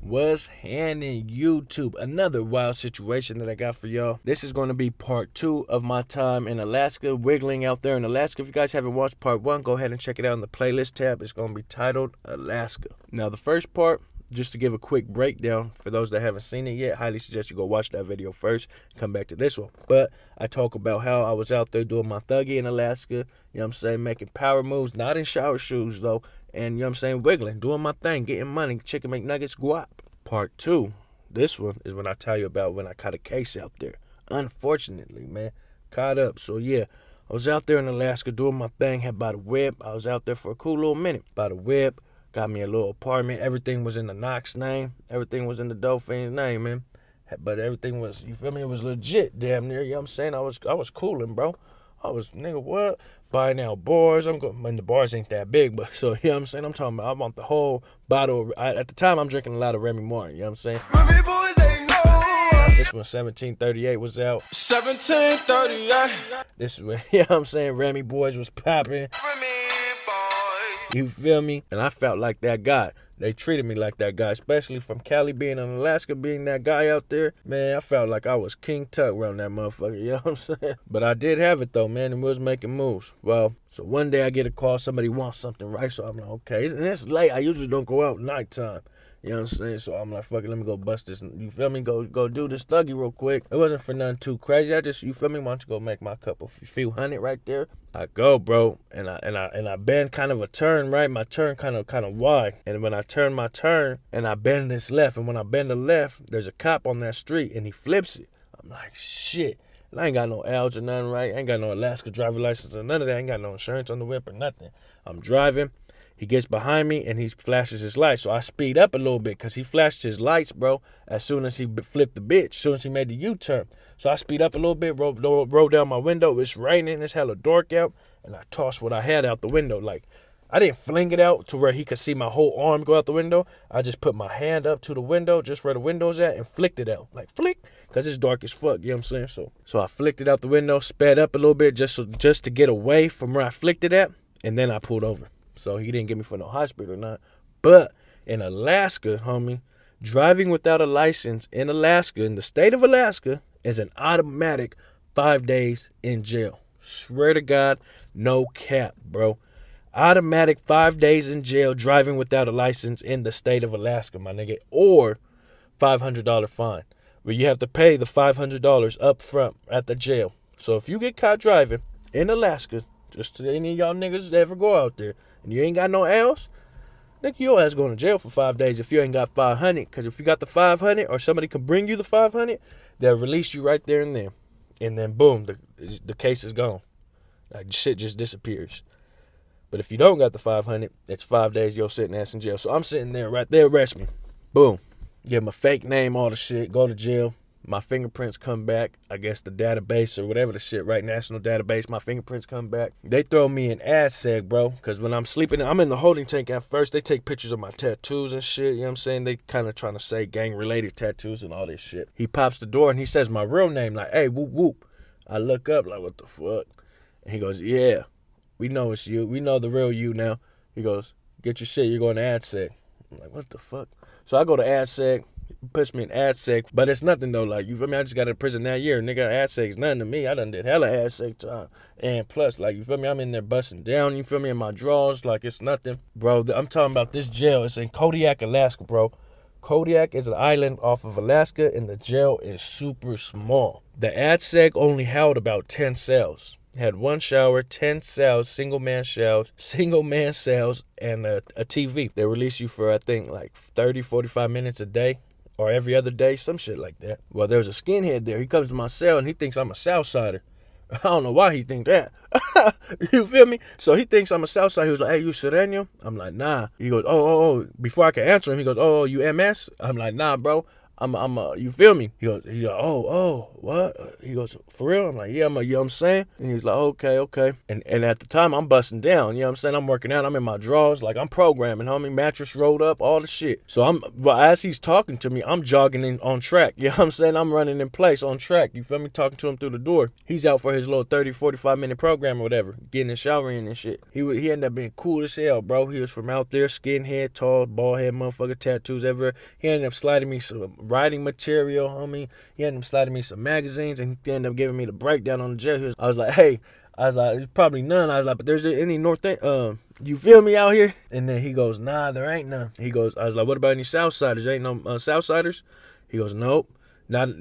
What's happening, YouTube? Another wild situation that I got for y'all. This is going to be part 2 of my time in Alaska, wiggling out there in Alaska. If you guys haven't watched part 1, go ahead and check it out in the playlist tab. It's going to be titled Alaska. Now, the first part, just to give a quick breakdown for those that haven't seen it yet, highly suggest you go watch that video first, come back to this one. But I talk about how I was out there doing my thuggy in Alaska, you know what I'm saying, making power moves, not in shower shoes though, and you know what I'm saying, wiggling, doing my thing, getting money, chicken McNuggets, guap. Part 2, this one is when I tell you about when I caught a case out there. Unfortunately, man, caught up. So yeah, I was out there in Alaska doing my thing, had bought a whip. I was out there for a cool little minute. Bought a whip, got me a little apartment. Everything was in the Knox name. Everything was in the Dolphin's name, man. But everything was, you feel me, it was legit damn near, you know what I'm saying? I was cooling, bro. I was, nigga, what? Buying out bars. I'm going, and the bars ain't that big, but so, you know what I'm saying? I'm talking about, I want the whole bottle. At the time, I'm drinking a lot of Remy Martin, you know what I'm saying? Remy boys ain't no. This one, 1738 was out. 1738. This is when, you know what I'm saying? Remy boys was popping. You feel me? And I felt like that guy. They treated me like that guy, especially from Cali being in Alaska, being that guy out there. Man, I felt like I was King Tut around that motherfucker, you know what I'm saying? But I did have it though, man, and we was making moves. Well, so one day I get a call, somebody wants something, right? So I'm like, okay, and it's late. I usually don't go out nighttime. You know what I'm saying? So I'm like, fuck it, let me go bust this. You feel me? Go do this thuggy real quick. It wasn't for nothing too crazy. I just, you feel me? Want to go make my cup of few hundred right there. I go, bro, and I bend kind of a turn, right? My turn kind of wide. And when I turn my turn and I bend this left, and when I bend the left, there's a cop on that street and he flips it. I'm like, shit. And I ain't got no L's or nothing, right? I ain't got no Alaska driver license or none of that. I ain't got no insurance on the whip or nothing. I'm driving. He gets behind me and he flashes his lights. So I speed up a little bit because he flashed his lights, bro, as soon as he flipped the bitch, as soon as he made the U-turn. So I speed up a little bit, roll down my window. It's raining. It's hella dark out. And I tossed what I had out the window. Like, I didn't fling it out to where he could see my whole arm go out the window. I just put my hand up to the window, just where the window's at, and flicked it out. Like, flick, because it's dark as fuck, you know what I'm saying? So I flicked it out the window, sped up a little bit just to get away from where I flicked it at, and then I pulled over. So he didn't get me for no hospital or not. But in Alaska, homie, driving without a license in Alaska, in the state of Alaska, is an automatic 5 days in jail. Swear to God, no cap, bro. Automatic 5 days in jail driving without a license in the state of Alaska, my nigga. Or $500 fine, where you have to pay the $500 up front at the jail. So if you get caught driving in Alaska, just to any of y'all niggas that ever go out there, and you ain't got no else, nigga, your ass going to jail for 5 days if you ain't got 500. Because if you got the 500 or somebody can bring you the 500, they'll release you right there and then. And then boom, the case is gone. Like, shit just disappears. But if you don't got the 500, it's 5 days you're sitting ass in jail. So I'm sitting there right there, arrest me. Boom. Give them a fake name, all the shit, go to jail. My fingerprints come back. I guess the database or whatever the shit, right? National database. My fingerprints come back. They throw me an ad seg, bro. Because when I'm sleeping, I'm in the holding tank at first. They take pictures of my tattoos and shit. You know what I'm saying? They kind of trying to say gang-related tattoos and all this shit. He pops the door and he says my real name. Like, hey, whoop, whoop. I look up like, what the fuck? And he goes, yeah, we know it's you. We know the real you now. He goes, get your shit. You're going to ad seg. I'm like, what the fuck? So I go to ad seg. Puts me in ad seg, but it's nothing though. Like, you feel me? I just got out of prison that year. Nigga, ad seg's nothing to me. I done did hella ad seg time. And plus, like, you feel me? I'm in there busting down. You feel me? In my drawers, like it's nothing, bro. I'm talking about this jail. It's in Kodiak, Alaska, bro. Kodiak is an island off of Alaska, and the jail is super small. The ad seg only held about 10 cells. Had one shower, 10 cells, single man cells, and a TV. They release you for, I think, like 30, 45 minutes a day. Or every other day, some shit like that. Well, there's a skinhead there. He comes to my cell and he thinks I'm a Southsider. I don't know why he thinks that. You feel me? So he thinks I'm a Southsider. He was like, hey, you Sereno? I'm like, nah. He goes, oh. Before I can answer him, he goes, oh, you MS? I'm like, nah, bro. you feel me? He goes, oh, what? He goes, for real? I'm like, yeah, you know what I'm saying? And he's like, okay. And at the time, I'm busting down, you know what I'm saying? I'm working out, I'm in my drawers, like I'm programming, homie, mattress rolled up, all the shit. So well, as he's talking to me, I'm jogging on track, you know what I'm saying? I'm running in place on track, you feel me? Talking to him through the door. He's out for his little 30, 45-minute program or whatever, getting his shower in and shit. He ended up being cool as hell, bro. He was from out there, skinhead, tall, bald head, motherfucker, tattoos everywhere. He ended up sliding me some writing material, homie. He ended up sliding me some magazines, and he ended up giving me the breakdown on the jail. I was like, hey, there's probably none. I was like, but there's any North you feel me out here? And then he goes, nah, there ain't none. I was like, what about any Southsiders? There ain't no Southsiders? He goes, nope.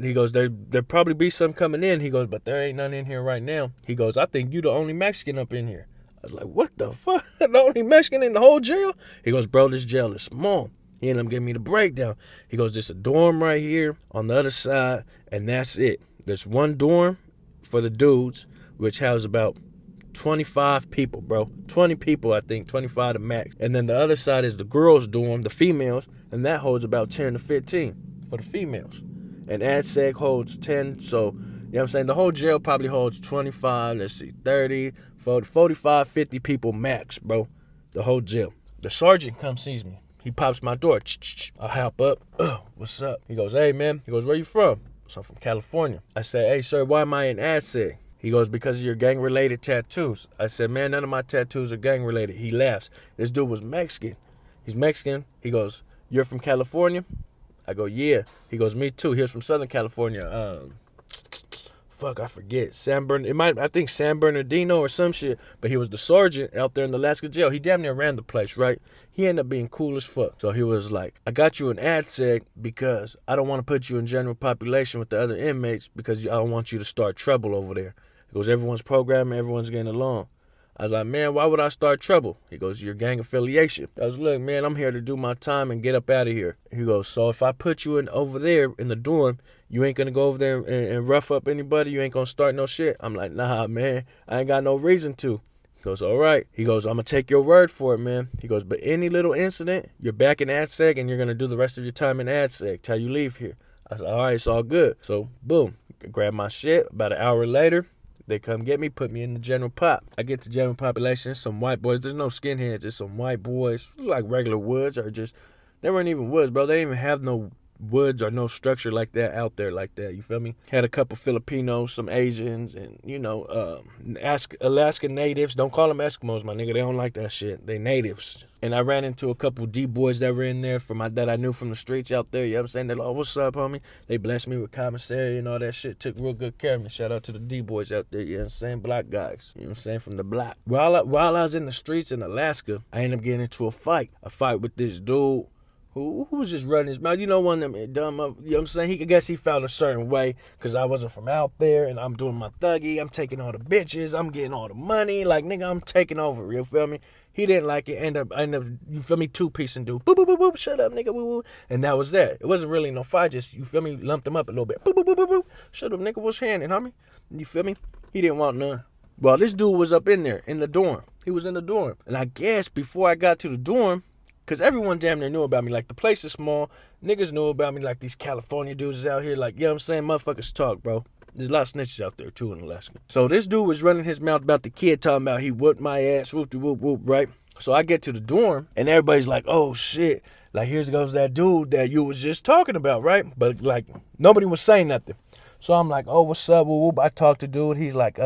He goes, there probably be some coming in. He goes, but there ain't none in here right now. He goes, I think you the only Mexican up in here. I was like, what the fuck? The only Mexican in the whole jail? He goes, bro, this jail is small. He ended up giving me the breakdown. He goes, there's a dorm right here on the other side, and that's it. There's one dorm for the dudes, which houses about 25 people, bro. 20 people, I think, 25 to max. And then the other side is the girls' dorm, the females, and that holds about 10 to 15 for the females. And AdSeg holds 10, so, you know what I'm saying? The whole jail probably holds 25, 30, 40, 45, 50 people max, bro. The whole jail. The sergeant comes sees me. He pops my door. I hop up. What's up? He goes, hey, man. He goes, where you from? So I'm from California. I said, hey, sir, why am I in AdSeg? He goes, because of your gang-related tattoos. I said, man, none of my tattoos are gang-related. He laughs. This dude was Mexican. He's Mexican. He goes, you're from California? I go, yeah. He goes, me too. He was from Southern California. I forget. I think San Bernardino or some shit. But he was the sergeant out there in the Alaska jail. He damn near ran the place, right? He ended up being cool as fuck. So he was like, I got you an AdSeg because I don't want to put you in general population with the other inmates because I don't want you to start trouble over there. He goes, everyone's programming, everyone's getting along. I was like, man, why would I start trouble? He goes, your gang affiliation. I was, look, man, I'm here to do my time and get up out of here. He goes, so if I put you in over there in the dorm, you ain't gonna go over there and rough up anybody? You ain't gonna start no shit? I'm like, nah, man, I ain't got no reason to. He goes, all right. He goes, I'm gonna take your word for it, man. He goes, but any little incident, you're back in AdSeg and you're gonna do the rest of your time in AdSeg till you leave here. I said, all right, it's all good. So, boom, grab my shit. About an hour later, they come get me, put me in the general pop. I get to general population, some white boys. There's no skinheads, it's some white boys, like regular woods, or just, they weren't even woods, bro. They didn't even have no woods or no structure like that out there like that, you feel me? Had a couple Filipinos, some Asians, and, you know, Alaska natives. Don't call them Eskimos, my nigga. They don't like that shit. They natives. And I ran into a couple D-boys that were in there that I knew from the streets out there, you know what I'm saying? They're like, oh, what's up, homie? They blessed me with commissary and all that shit. Took real good care of me. Shout out to the D-boys out there, you know what I'm saying? Black guys, you know what I'm saying? From the block. While I was in the streets in Alaska, I ended up getting into a fight with this dude who was just running his mouth. You know, one of them dumb up, you know what I'm saying? I guess he felt a certain way because I wasn't from out there and I'm doing my thuggy. I'm taking all the bitches. I'm getting all the money. Like, nigga, I'm taking over, you feel me? He didn't like it. End up, you feel me, two-piecing dude. Boop, boop, boop, boop, shut up, nigga, woo, woo. And that was that. It wasn't really no fight, just, you feel me, lumped him up a little bit. Boop, boop, boop, boop, boop. Shut up, nigga, what's handing, homie? You feel me? He didn't want none. Well, this dude was up in there, in the dorm. He was in the dorm. And I guess before I got to the dorm, because everyone damn near knew about me. Like, the place is small. Niggas knew about me. Like, these California dudes is out here. Like, you know what I'm saying? Motherfuckers talk, bro. There's a lot of snitches out there, too, in Alaska. So this dude was running his mouth about the kid, talking about he whooped my ass, whoop-de-whoop-whoop, right? So I get to the dorm, and everybody's like, oh, shit. Like, here goes that dude that you was just talking about, right? But, like, nobody was saying nothing. So I'm like, oh, what's up, whoop-whoop? I talked to dude. He's like,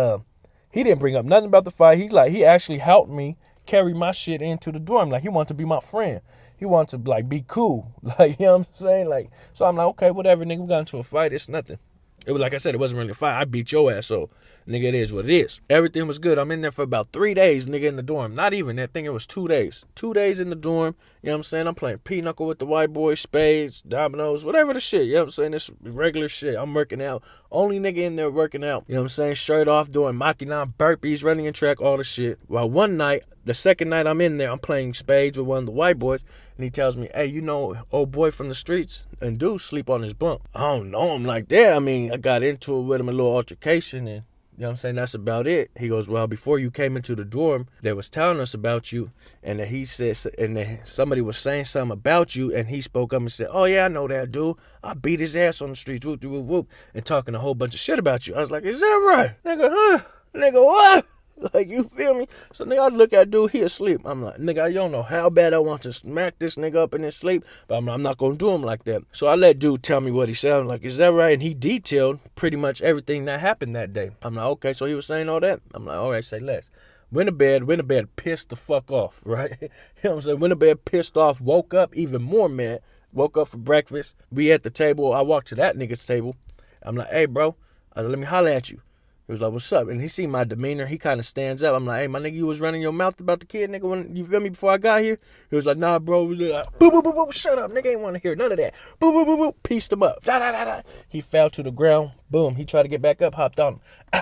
he didn't bring up nothing about the fight. He actually helped me carry my shit into the dorm. Like, he wanted to be my friend. He wanted to, like, be cool. Like, you know what I'm saying? Like, so I'm like, okay, whatever, nigga. We got into a fight. It's nothing. It was, like I said, it wasn't really a fight. I beat your ass, so, nigga, it is what it is. Everything was good. I'm in there for about 3 days, nigga, in the dorm. Not even. I think it was 2 days. 2 days in the dorm. You know what I'm saying? I'm playing pinochle with the white boys, spades, dominoes, whatever the shit. You know what I'm saying? This regular shit. I'm working out. Only nigga in there working out. You know what I'm saying? Shirt off, doing Machinan burpees, running in track, all the shit. Well, one night, the second night I'm in there, I'm playing spades with one of the white boys, and he tells me, hey, you know, old boy from the streets, and dude sleep on his bunk. I don't know him like that. I mean, I got into it with him, a little altercation, and, you You know what I'm saying? That's about it. He goes, well, before you came into the dorm, they was telling us about you, and then he said, and then somebody was saying something about you, and he spoke up and said, oh yeah, I know that dude. I beat his ass on the streets, whoop, whoop, whoop, and talking a whole bunch of shit about you. I was like, is that right? Nigga, huh? Nigga, what? Like, you feel me? So, nigga, I look at dude, he asleep. I'm like, nigga, you don't know how bad I want to smack this nigga up in his sleep, but I'm not going to do him like that. So I let dude tell me what he said. I'm like, is that right? And he detailed pretty much everything that happened that day. I'm like, okay, so he was saying all that? I'm like, all right, say less. Went to bed pissed the fuck off, right? You know what I'm saying? Went to bed pissed off, woke up even more mad, woke up for breakfast. We at the table. I walked to that nigga's table. I'm like, hey, bro, I said, let me holler at you. He was like, what's up? And he seen my demeanor. He kind of stands up. I'm like, hey, my nigga, you was running your mouth about the kid, nigga, when you feel me, before I got here? He was like, nah, bro. He was like, boo, boo, boo, boo, shut up. Nigga ain't want to hear none of that. Boo, boo, boo, boo. Pieced him up. Da, da, da, da. He fell to the ground. Boom. He tried to get back up, hopped on him.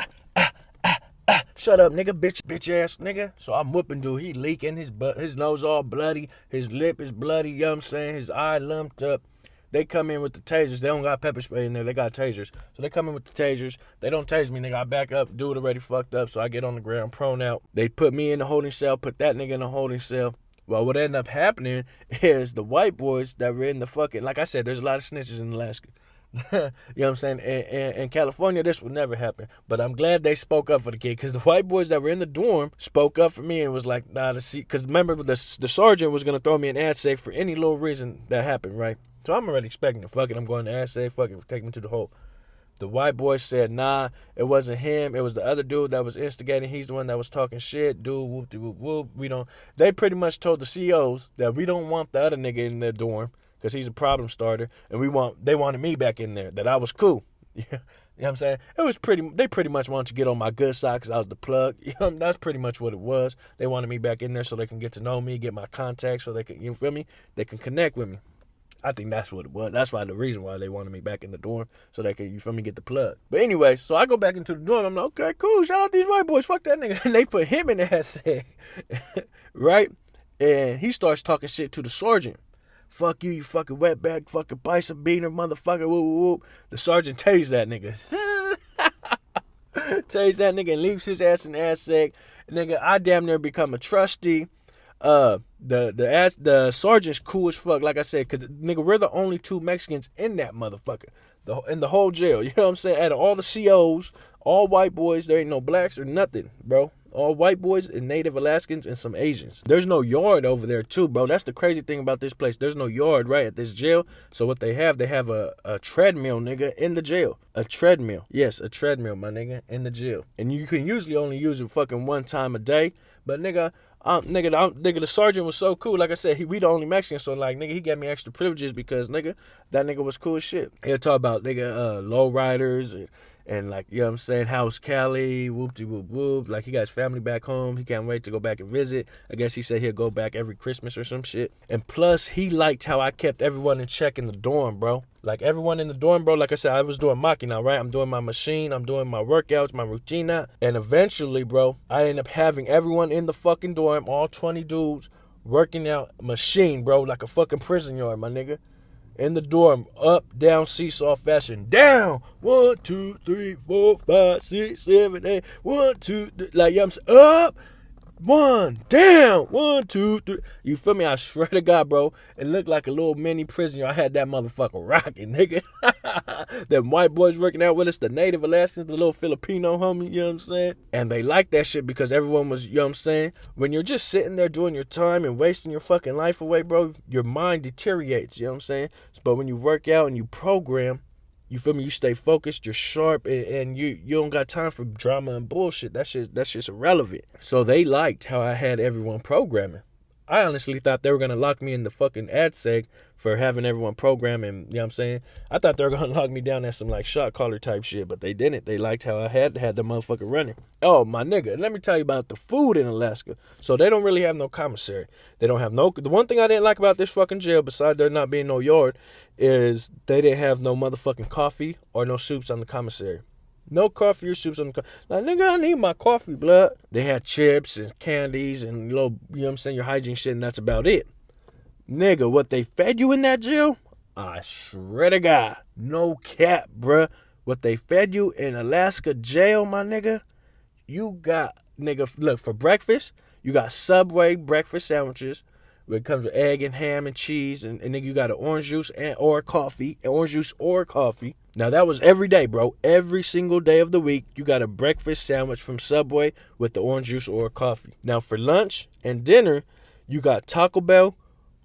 Shut up, nigga, bitch ass nigga. So I'm whooping dude. He leaking, his nose all bloody. His lip is bloody, you know what I'm saying? His eye lumped up. They come in with the tasers. They don't got pepper spray in there. They got tasers. So they come in with the tasers. They don't tase me, nigga. I back up. Dude already fucked up. So I get on the ground, prone out. They put me in the holding cell, put that nigga in the holding cell. Well, what ended up happening is the white boys that were in the fucking, like I said, there's a lot of snitches in Alaska. You know what I'm saying? In California, this would never happen. But I'm glad they spoke up for the kid, because the white boys that were in the dorm spoke up for me and was like, nah, to see, because remember, the sergeant was going to throw me an AdSec for any little reason that happened, right? So I'm already expecting it. Fuck it, I'm going to AdSec. Fuck it, take me to the hole. The white boy said, nah, it wasn't him. It was the other dude that was instigating. He's the one that was talking shit. Dude, whoop, whoop, whoop. We don't. They pretty much told the COs that we don't want the other nigga in the dorm, because he's a problem starter, and they wanted me back in there, that I was cool. You know what I'm saying? They pretty much wanted to get on my good side because I was the plug. You know, that's pretty much what it was. They wanted me back in there so they can get to know me, get my contacts, so they can, you feel me? They can connect with me. I think that's what it was. That's why the reason why they wanted me back in the dorm, so they could, you feel me, get the plug. But anyway, so I go back into the dorm. I'm like, okay, cool. Shout out these white boys. Fuck that nigga. And they put him in the AdSec, right? And he starts talking shit to the sergeant. Fuck you, you fucking wetback, fucking bison beater, motherfucker, whoop, whoop, whoop. The sergeant tased that nigga. Tased that nigga and leaves his ass in the AdSec. Nigga, I damn near become a trustee. The sergeant's cool as fuck, like I said, because, nigga, we're the only two Mexicans in that motherfucker. In the whole jail, you know what I'm saying? Out of all the COs, all white boys, there ain't no blacks or nothing, bro. All white boys and Native Alaskans and some Asians. There's no yard over there too, bro. That's the crazy thing about this place. There's no yard right at this jail. So what they have a treadmill, nigga, in the jail. A treadmill. Yes, a treadmill, my nigga, in the jail. And you can usually only use it fucking one time a day. But nigga, the sergeant was so cool. Like I said, we the only Mexicans, so like, nigga, he got me extra privileges because, nigga, that nigga was cool as shit. He'll talk about, nigga, low riders and like, you know what I'm saying, how's Cali, whoop-de-whoop-whoop. Like, he got his family back home. He can't wait to go back and visit. I guess he said he'll go back every Christmas or some shit. And plus, he liked how I kept everyone in check in the dorm, bro. Like, everyone in the dorm, bro, like I said, I was doing Machina, right? I'm doing my machine. I'm doing my workouts, my routine. And eventually, bro, I ended up having everyone in the fucking dorm, all 20 dudes, working out machine, bro, like a fucking prison yard, my nigga. In the dorm, up, down, seesaw fashion. Down. 1, 2, 3, 4, 5, 6, 7, 8. 1, 2, 3. Like, you know what I'm saying? Up. 1, down. 1, 2, 3. You feel me? I swear to God, bro. It looked like a little mini prison. I had that motherfucker rocking, nigga. Them white boys working out with us, the Native Alaskans, the little Filipino homie, you know what I'm saying? And they liked that shit because everyone was, you know what I'm saying? When you're just sitting there doing your time and wasting your fucking life away, bro, your mind deteriorates, you know what I'm saying? But when you work out and you program, you feel me? You stay focused, you're sharp, and you don't got time for drama and bullshit. That's just irrelevant. So they liked how I had everyone programming. I honestly thought they were going to lock me in the fucking AdSec for having everyone programming, you know what I'm saying? I thought they were going to lock me down at some, like, shot caller type shit, but they didn't. They liked how I had the motherfucker running. Oh, my nigga, let me tell you about the food in Alaska. So they don't really have no commissary. They don't have no... The one thing I didn't like about this fucking jail, besides there not being no yard, is they didn't have no motherfucking coffee or no soups on the commissary. No coffee or soups on the like, nigga, I need my coffee, blood. They had chips and candies and little, you know what I'm saying, your hygiene shit, and that's about it. Nigga, what they fed you in that jail? I swear to God, no cap, bruh. what they fed you in Alaska jail, my nigga, you got, nigga, look, for breakfast, you got Subway breakfast sandwiches, where it comes with egg and ham and cheese, and nigga, you got an orange juice or coffee. Now, that was every day, bro. Every single day of the week, you got a breakfast sandwich from Subway with the orange juice or coffee. Now, for lunch and dinner, you got Taco Bell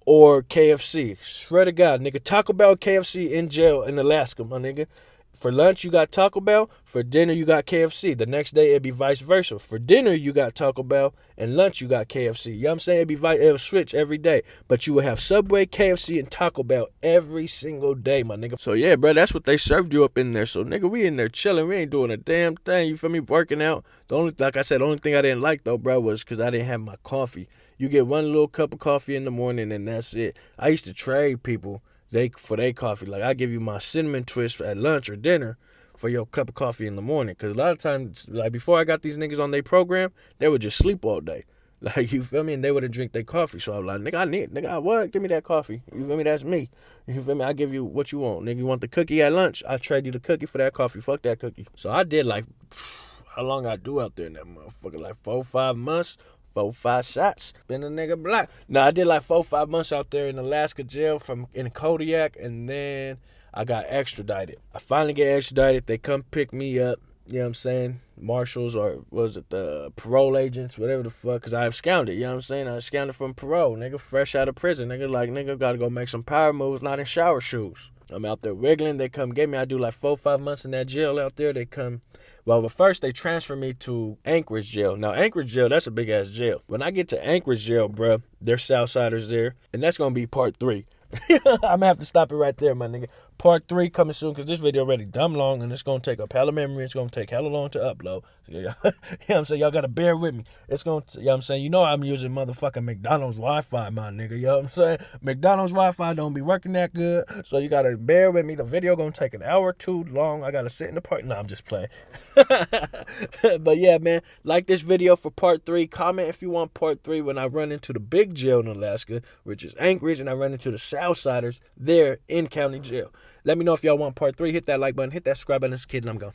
or KFC. Swear to God, nigga, Taco Bell, KFC in jail in Alaska, my nigga. For lunch, you got Taco Bell. For dinner, you got KFC. The next day, it'd be vice versa. For dinner, you got Taco Bell. And lunch, you got KFC. You know what I'm saying? It'll switch every day. But you would have Subway, KFC, and Taco Bell every single day, my nigga. So, yeah, bro, that's what they served you up in there. So, nigga, we in there chilling. We ain't doing a damn thing. You feel me? Working out. Like I said, the only thing I didn't like, though, bro, was because I didn't have my coffee. You get one little cup of coffee in the morning, and that's it. I used to trade people for their coffee. Like, I give you my cinnamon twist at lunch or dinner for your cup of coffee in the morning. Because a lot of times, like, before I got these niggas on their program, they would just sleep all day. Like, you feel me? And they wouldn't drink their coffee. So I was like, nigga, what? Give me that coffee. You feel me? That's me. You feel me? I give you what you want. Nigga, you want the cookie at lunch? I trade you the cookie for that coffee. Fuck that cookie. So I did, like, how long I do out there in that motherfucker? Like 4 or 5 months. 4 or 5 shots. Been a nigga black. No, I did like 4 or 5 months out there in Alaska jail in Kodiak, and then I got extradited. I finally get extradited. They come pick me up. You know what I'm saying? Marshals, or was it the parole agents, whatever the fuck, because I absconded. You know what I'm saying? I absconded from parole. Nigga, fresh out of prison. Nigga, gotta go make some power moves, not in shower shoes. I'm out there wiggling. They come get me. I do like 4 or 5 months in that jail out there. They come. Well, but first they transfer me to Anchorage jail. Now, Anchorage jail, that's a big-ass jail. When I get to Anchorage jail, bruh, there's Southsiders there, and that's going to be part 3. I'm going to have to stop it right there, my nigga. Part 3 coming soon, because this video already dumb long, and it's going to take up hella memory. It's going to take hella long to upload. So, you know what I'm saying? Y'all got to bear with me. It's going to, you know what I'm saying? You know I'm using motherfucking McDonald's Wi-Fi, my nigga. You know what I'm saying? McDonald's Wi-Fi don't be working that good, so you got to bear with me. The video going to take an hour or 2 long. I got to sit in the park. No, I'm just playing. But, yeah, man, like this video for part 3. Comment if you want part 3 when I run into the big jail in Alaska, which is Anchorage, and I run into the Southsiders there in county jail. Let me know if y'all want part 3. Hit that like button. Hit that subscribe button. This kid, and I'm gone.